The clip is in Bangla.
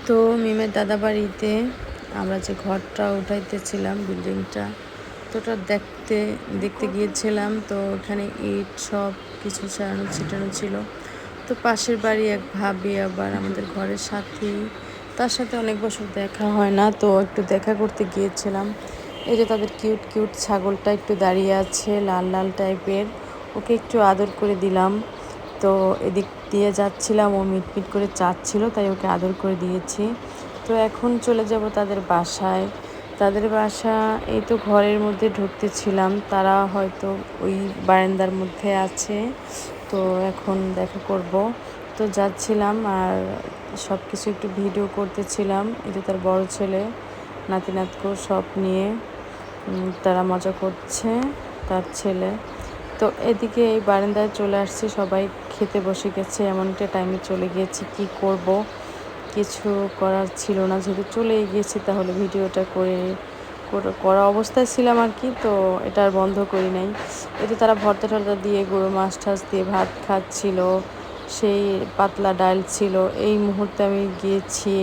তো মিমের দাদা বাড়িতে আমরা যে ঘরটা উঠাইতেছিলাম বিল্ডিংটা, তো ওটা দেখতে গিয়েছিলাম। তো ওখানে ইট সব কিছু ছাড়ানো ছিটানো ছিল। তো পাশের বাড়ি এক ভাবি, আবার আমাদের ঘরের সাথেই, তার সাথে অনেক বছর দেখা হয় না, তো একটু দেখা করতে গিয়েছিলাম। এই যে তাদের কিউট কিউট ছাগলটা একটু দাঁড়িয়ে আছে, লাল লাল টাইপের, ওকে একটু আদর করে দিলাম। তো এদিক দিয়ে যাচ্ছিলাম, ও মিটমিট করে চাচ্ছিল, তাই ওকে আদর করে দিয়েছি। তো এখন চলে যাব তাদের বাসায়। তাদের বাসা এই তো ঘরের মধ্যে ঢুকতেছিলাম, তারা হয়তো ওই বারান্দার মধ্যে আছে। তো এখন দেখা করব, তো যাচ্ছিলাম আর সব কিছু একটু ভিডিও করতেছিলাম। এই যে তার বড় ছেলে, নাতি নাতকো সব নিয়ে তারা মজা করছে, তার ছেলে। তো এদিকে এই বারান্দায় চলে আসছি, সবাই খেতে বসে গেছে, এমন একটা টাইমে চলে গিয়েছি, কি করব, কিছু করার ছিল না, যেহেতু চলেই গিয়েছি তাহলে ভিডিওটা করা অবস্থায় ছিলাম আর কি। তো এটা আর বন্ধ করি নাই। এতে তারা ভর্তা টর্তা দিয়ে গরু মাছ টাছ দিয়ে ভাত খাচ্ছিল, সেই পাতলা ডাল ছিল। এই মুহূর্তে আমি গিয়েছি